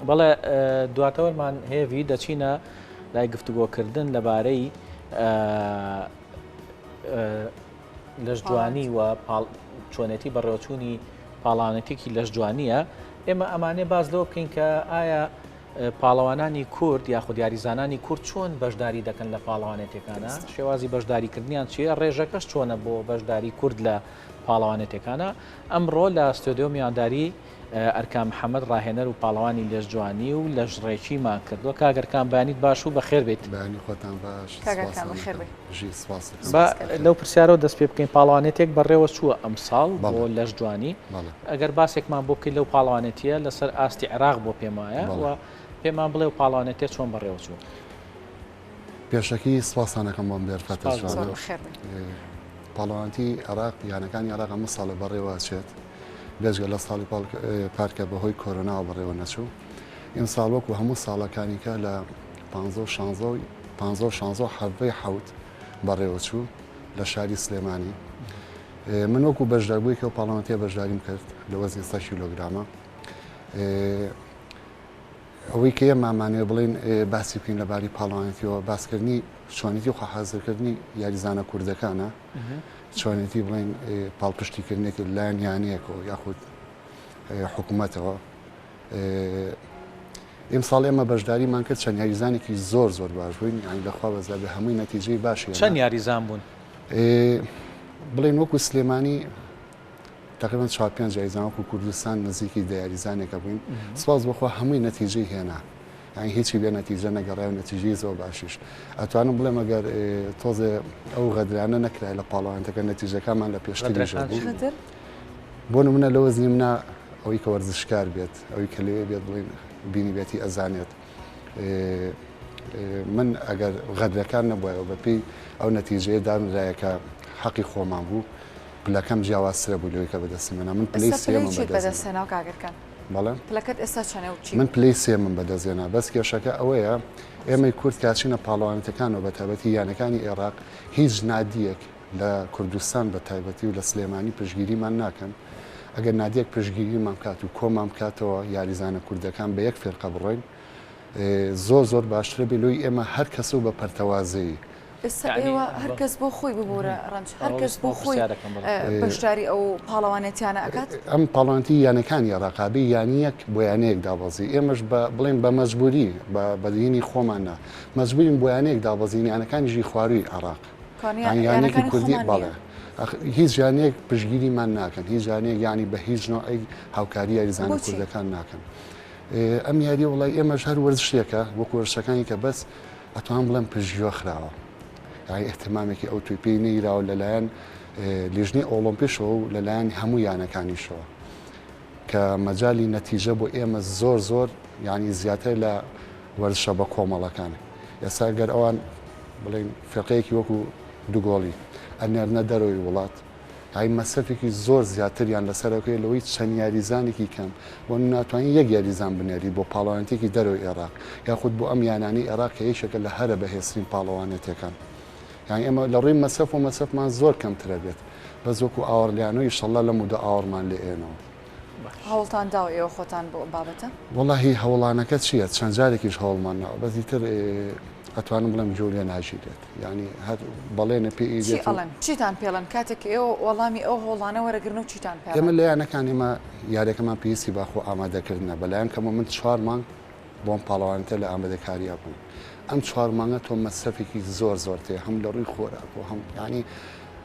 بەڵێ دواتەوەمان هێوی دەچینە لای گفتوگۆکردن لەبارەی لەش جوانی و چۆنێتی بەڕێوەچوونی پاڵاوانێتێکی لەش جوانیە ئێمە ئەمانێ باز لەوە بکەین کە ئایا پاڵەوانانی کورد یاخود یاریزانانی کورد چۆن بەشداری دەکەن لە پاڵەوانێتەکانە شێوازی بەشداریکردنیان چیە ڕێژەکەش چۆنە بۆ بەشداری کورد لە پاڵەوانێتەکانە ئەمڕۆ لە ستۆدیۆ میانداری ئەرکان محەممەد ڕاهێنەر و پاڵەوانی لەش جوانی و لەش ڕێکیمان کردووە کاگەرکان بەیانیت باش و بەخێر بێت لەو پرسیارەوە دەست پێ بکەین پاڵەوانێتێک بەڕێوە چووە ئەم ساڵ بۆ لەش جوانی ئەگەر باسێکمان بۆ بکەین لەو پاڵەوانێتیە لەسەر ئاستی عێراق بۆ پێم وایە و پێمان بڵێ و پاڵەوانێتێ چۆن بەڕێوە چوو پێشەکی سواسانەکەم بۆم بێرفەتە پاڵەوانتی عێراق یانەکانی عێراق هەموو ساڵە بەڕێوە چێت بێژگە لە ساڵی پارکە بەهۆی کۆرۆناوە بەڕێوە نەچوو ئیم ساڵ وەکو هەموو ساڵەکانیکە لە 15 حەڤەی حەوت بەڕێوە چوو لە شاری سلێمانی من وەکو بەشداربووی کە و پاڵەوانتیە بەشداریم کرد لە وەزنی 100 کیلۆگرامە ئەوەی کە ئێمامانێ بڵێن باسی بکەین لەباری پاڵەوانێتیەوە باسکردنی چۆنێتی و خەحازرکردنی یاریزانە کوردەکانە چۆنێتی بڵێن پاڵپشتیکردنێکی لایەن یانەیەکەوە یاخود حکوومەتەوە ئێم ساڵ ئێمە بەشداریمان کرد چەند یاریزانێکی زۆر زۆر باش بووین یانی لەخوا بەزا بە هەمووی نەتیجەی باشی چەند یاریزان بوون بڵێن وەکو سلێمانی تقریبا 4-5 یاریزان وەکو کوردستان نزیکی دەیاریزانێکە بووین سپاس بەخوا هەمووی نەتیجەی هێنا یانی هیچی لێ نەتیجە نەگەڕای و نەتیجەی زۆر باشیش ئەتوانم بڵێم ئەگەر تۆزێ ئەو غەدرانە نەکرای لە پاڵەوانتەکە نەتیجەکانمان لە پێشتری ژەبوو بۆ نمونە لە وەزنی منە ئەوەی کە وەرزشکار بێت ئەوەی کە لەوێ بێت بڵێن بینی بێتی ئەزانێت من ئەگەر غەدرەکان نەبووایەوە بەپێی ئەو نەتیجەیە دامرایەکە حەقی خۆمان بوو پلەکەم جیاوازترە بوو لەوەی کە بەدەستێنە من پلەی سێمم بەدەستێناو کاگەرکان بەڵێ پلەکەت ئێستا چەنە و چی من پلەی سێمم بەدەستێنا بەس کێشەکە ئەوەیە ئێمەی کورد کاچینە پاڵەوانێتەکانەوە بە تایبەتی یانەکانی عێراق هیچ نادیەک لە کوردستان بە تایبەتی و لە سلێمانی پشگیریمان ناکەن ئەگەر نادیەک پشگیریمان بکات و کۆمان بکاتەوە یاریزانە کوردەکان بە یەک فێرقە بڕۆین زۆر باشترە بێ لۆی ئێمە هەر کەس و بە پەرتەوازەیی ئێستا ئێوە هەرکەس بۆ خۆی ببوورە ڕەنج هەرکەس بۆ خۆی بەشداری ئەو پاڵەوانێتیانە ئەکات ئەم پاڵەوانتی یانەکانی عێراقابی یانیەک بۆ یانەیەک دابەزی ئێمەش بڵێن بە مەجبوری بەدینی خۆمانە مەجبورین بۆ یانەیەک دابەزین یانەکانیژی خواروی عێراق یانێکی کوردی بەڵێ هیچ یانەیەک پشگیریمان ناکەن هیچ یانەیەک یانی بە هیچ نوعی هاوکاری یاریزانە کوردەکان ناکەن ئەم یاری وڵای ئێمەش هەر وەرزشتێکە وەکو وەرزشەکانی کە بەس ئەتوان بڵێن پشگیوە خراوە یانی احتمامێکی ئەو توی پێی نەیراوە لەلایەن لیژنەی ئۆلۆمپیشەوە و لەلایەن هەموو یانەکانیشەوە کە مەجای نەتیجە بۆ ئێمە زۆر ینی زیاتر لە وەرزشە بە کۆمەڵەکانی ئێستا گەر ئەوان بڵێن فێقەیەکی وەکو دووگۆڵی ئەنێرنە دەرەوەی وڵات هاي مەسەفێکی زۆر زیاتریان لەسەرەکەی لەوەی چەند یاریزانێکی کەم بۆ ناتوانین یەک یاریزان بنێری بۆ پاڵەوانێتێکی دەرەوەی عێراق یاخود بۆ ئەم یانانی عێراق کە یەکێکە لە هەرە بەهێزترین پاڵەوانێتەکان یعنی ئێمە لە ڕووی مەسەف و مەسەفمان زۆر کەمترە بێت بەس وەکو ئاوەڕلیانەوەی ئینشەڵڵا لە مودە ئاوەڕمان لێ ئێنەوە هەوڵتان داوە ئێوە خۆتان بۆ بابەتە وەڵاهی هەوڵانەکە چییە چەند جارێکیش هەوڵمان ناوە بەزی تر ئەتوانم بڵێم جۆ لێ ناژیرێت ینی هەر بەڵێنە پێ چیتان پێڵەن کاتێک ئێوە وەڵامی ئەو هەوڵانە وەرەگرن و چیتان پێ ئێمە لە یانەکان ئێمە یاریەکەمان پێویستی باخۆ ئامادەکردنە بەلایەن کەمە من 4 مانگ بۆم پاڵەوانتە لە ئامادەکاریە بوون ئەم 4 مانگە تۆ مەسەفێکی زۆر تێ هەم لە ڕووی خۆراک و هەم ینی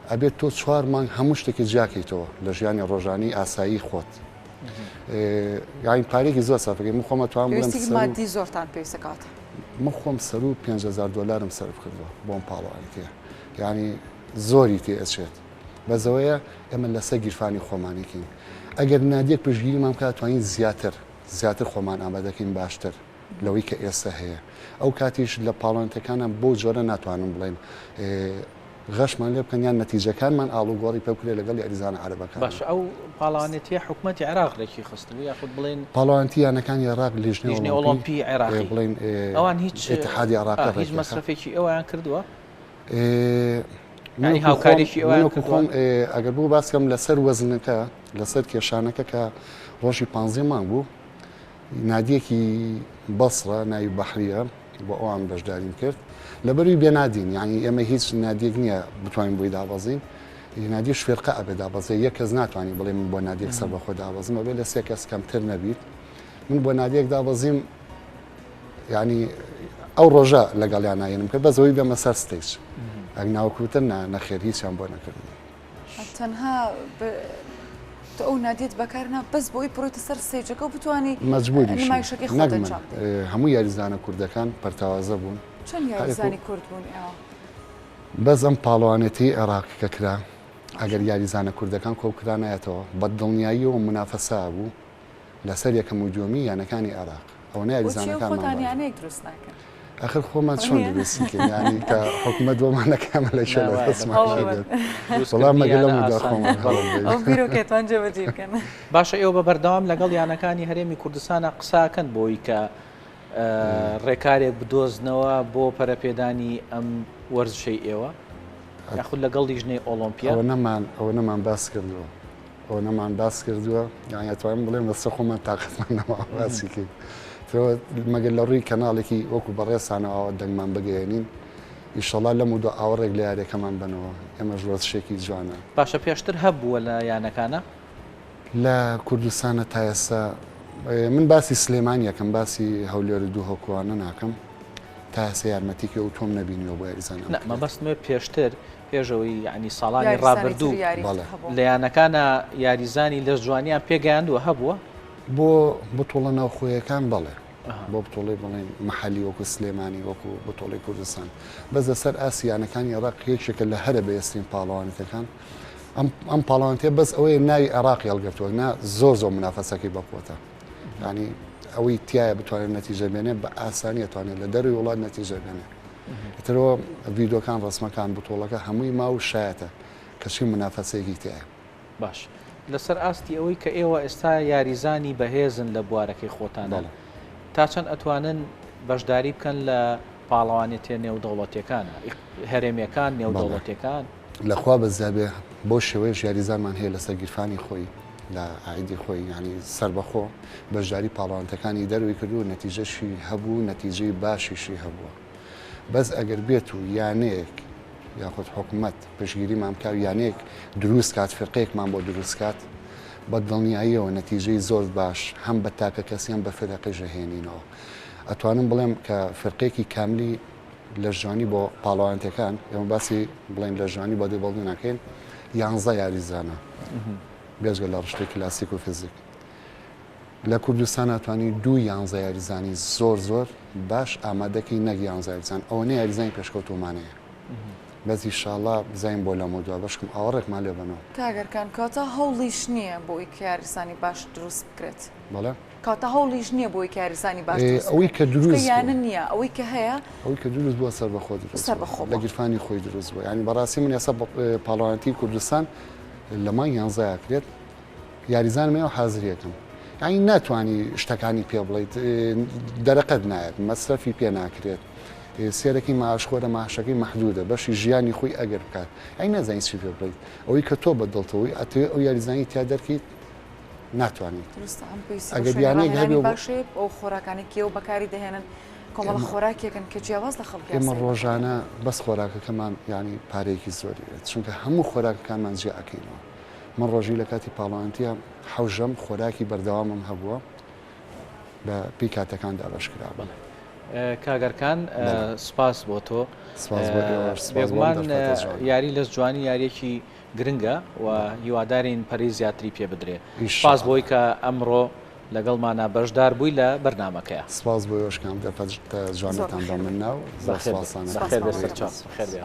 ئەبێت تۆ 4 مانگ هەموو شتێکی جاکەیتەوە لە ژیانی ڕۆژانی ئاسایی خۆت یانی پارێکی زۆر سافەکەی من خۆمە توان بڵێم مادی زۆرتان پێویستەکات من خۆم سەر و 5,000 دلارم سەرف کردووە بۆم پاڵەوانتێ ینی زۆری تێ ئەچێت بەزەوەیە ئێمە لەسەر گیرفانی خۆمانێکین ئەگەر نادیەک پشگیریمان بکات توانین زیاتر خۆمان ئامادەکەین باشتر لەوەی کە ئێستا هەیە ئەو کاتیش لە پاڵەوانتەکانم بۆ جۆرە ناتوانم بڵێن غەشمان لێ بکەن یان نەتیجەکانمان ئاڵوگۆڕی پێ بکرێت لەگەڵ یاریزانە عەرەبەکان باش ئەو پاڵەوانێتیە حکوومەتی عێراق لێکی خستبوو یاخود بڵێن پاڵەوانتی یانەکانی عێراق لیژنەی ئۆلۆمپی عێراقی بڵێن ئەوان هیچ اتحادی عێراق هیچ مەسرفێکی ئەویان کردووە ینی هاوکاریشی ئەویان کردووە ئەگەر بوو باسکەم لەسەر وەزنەکە لەسەر کێشانەکە کە ڕۆژی 15 مانگ بوو نادیەکی بەسڕە ناوی بەحریە بۆ ئەوان بەشداریم کرد لەبەروی بێنادین یعنی ئێمە هیچ نادیەک نییە بتوانین بۆی دابەزین نادی شوێرقە ئەبێ دابەزێ یەک کەس ناتوانانی بڵێ من بۆ نادیەک سەر بەخۆ دابەزم ئەبێ لە سێ کەس کەمتر نەبیت من بۆ نادیەک دابەزیم ینی ئەو ڕۆژە لەگەڵیان ناێنم کرد بەزەوەی بێمە سەر ستیج ئەگ ناوکوتن نەخێر هیچیان بۆ نەکردن تەنها ئەو نادیت بەکارنا بەس بۆی پڕۆیتە سەر سێجەکە و بتوانانی مەجبوریشەکەی هەموو یاریزانە کوردەکان پەرتەوازە بوون چەند یاریزانی کورد بوون بەس ئەم پاڵەوانێتی عێراقی کە کرا ئەگەر یاریزانە کوردەکان کۆکرانایەتەوە بەدڵنیایی و منافەسا بوو لەسەر یەکەم و دووەمی یانەکانی عێراق ئەو یاریزانەکانیانەیەک دروست ناکەن آخر خۆمان چۆن دروستکەین ینی کە حکومەت بۆمانەکەمە لە شێ لە دەستمان وەڵام مەگەڵ لەمدا خۆمان بیرۆکێتوان جێبەجێ بکەن باشە ئێوە بە بەردەوام لەگەڵ یانەکانی هەرێمی کوردستانە قساکەن بۆی کە ڕێکارێک بدۆزنەوە بۆ پەرەپێدانی ئەم وەرزشەی ئێوە یاخود لەگەڵ لیژنەی ئۆلۆمپیا ئەوە نەمان باس کردووە ئەوە نەمان باس کردووە یانەتوانین بڵێم بەسە خۆمان تااقەتمانەوە باسی کرد مەگەل لە ڕووی کەناڵێکی وەکو بەڕێسانەوە دەنگمان بگەێنین ئیشەڵا لەم دو ئاوەڕێک لە یاریەکەمان بنەوە ئێمە ژۆزشێکی جوانە باشە پێشتر هەبووە لە یانەکانە لە کوردستانە تا ئێستا من باسی سلێمان یەکەم باسی هەولێر دوو هۆکوانە ناکەم تا ئێستا یارمەتیکە و تۆم نەبینیەوە بۆ یاریزانە مەبەستمێ پێشتر پێشەوەی ینی ساڵانی ڕابردوو لە یانەکانە یاریزانی لە جوانیان پێگەیاندووە هەبووە بۆ بتۆڵە ناوخۆیەکان بڵێ بۆ بتۆڵی بڵێن مەحەلی وەکو سلێمانی وەکو بتۆڵی کوردستان بەس لەسەر ئاسییانەکانی عێراق یەکێکە لە هەرە بەێسترین پاڵەوانەکان ئەم پاڵەوانتێ بەس ئەوەیە ناوی عێراقی هەڵگرتووە نا زۆر منافەسەکەی بەپۆتە ینی ئەوەی تایە بتوانێت نەتیجە بێنێ بە ئاسانی ئەتوانێت لە دەروی وڵات نەتیجە بێنێ ترەوە ڤیدۆکان ڕسمەکان بتۆڵەکە هەمووی ماو شایەتە کەچی منافەسەیەکی تایە باش لەسەر ئاستی ئەوەی کە ئێوە ئێستا یاریزانی بەهێزن لە بوارەکەی خۆتانە تا چەند ئەتوانن بەشداری بکەن لە پاڵەوانێتێ نێودەوڵەتیەکان هەرێمیەکان نێودەوڵەتیەکان لەخوا بەزیابێ بۆ شێوەیەش یاریزانمان هەیە لەسەر گیرفانی خۆی لە عیدی خۆی ینی سربەخۆ بەشداری پاڵەوانەکانی دەروی کردو نەتیجەشی هەبوو نەتیجەی باشیشی هەبووە بەس ئەگەر بێت و یانەیەک یاخود حکوومەت پشگیری مامکاو یانێک دروست کات فرقەیەکمان بۆ دروست کات بە دڵنیاییەوە نەتیجەی زۆر باش هەم بە تاکە کەسیان بە فرەقی ژەهێنینەوە ئەتوانم بڵێم کە فرقێکی کاملی لە ژوانی بۆ پاڵەوانتەکان ئێمە باسی بڵێن لە ژوانی بۆ دەبڵدو ناکەین 11 یاریزانە بێژگە لە ڕشتەی کلاسیک و فیزیک لە کوردستان ئەتوانی 2 11 یاریزانی زۆر باش ئامادەکەی نەک 11 یاریزان ئەوە نە یاریزانی پێشکەوتومانەیە بەس ئیشاڵڵا بزانین بۆ لە مۆدووە بەشکم ئاوەڕێکمان لێ بنەوە کاگەرکان کاتە هەوڵیش نییە بۆی کە یاریزانی باش دروست بکرێت بەڵێ کاتە هەوڵیش نییە بۆی کە یاریزانی باش ئەوەی کە دروست یانە نییە ئەوەی کە هەیە ئەوەی کە دروست بووە سەر بەخۆ لە گیرفانی خۆی دروست بووە ینی بەڕاستی من ئێستا پاڵەوانەتی کوردستان لە مانگ 11 کرێت یاریزانمەوە حازریەکەم یعنی ناتوانی شتەکانی پێ بڵیت دەرەقەت نایەت مەسرەفی پێ ناکرێت سێرەکی ماشخۆرە ماشەکەی مەحدودە بەشی ژیانی خۆی ئەگەر بکات ئەی نەزانین چی پێ بڵیت ئەوەی کە تۆ بەدڵتەوەی ئەتوێ ئەو یاریزانی تیا دەرکیت ناتوانیت ئەگەر بیانەیە هەبێ باشێ ئەو خۆراکانی کێو بەکاری دەهێنن کۆمەڵ خۆراکێکن کە جیاواز لە خەڵک ئێمە ڕۆژانە بەس خۆراکەکەمان ینی پارەیەکی زۆری چونکە هەموو خۆراکەکانمان جیا ئەکەینەوە من ڕۆژی لە کاتی پاڵەوانتیە حەوژەم خۆراکی بەردەوامم هەبووە بە پێی کاتەکاندا بەشکرا بڵێ کاگەرکان سپاس بۆ تۆ بێگومان یاری لە جوانی یاریەکی گرنگە و هیوادارین پەری زیاتری پێ بدرێ سپاس بۆی کە ئەمڕۆ لەگەڵمانە بەشدار بووی لە بەرنامەکەیە سپاس بۆ یۆشکام دەپەت جوانتان بە من ناو بەخێر بێ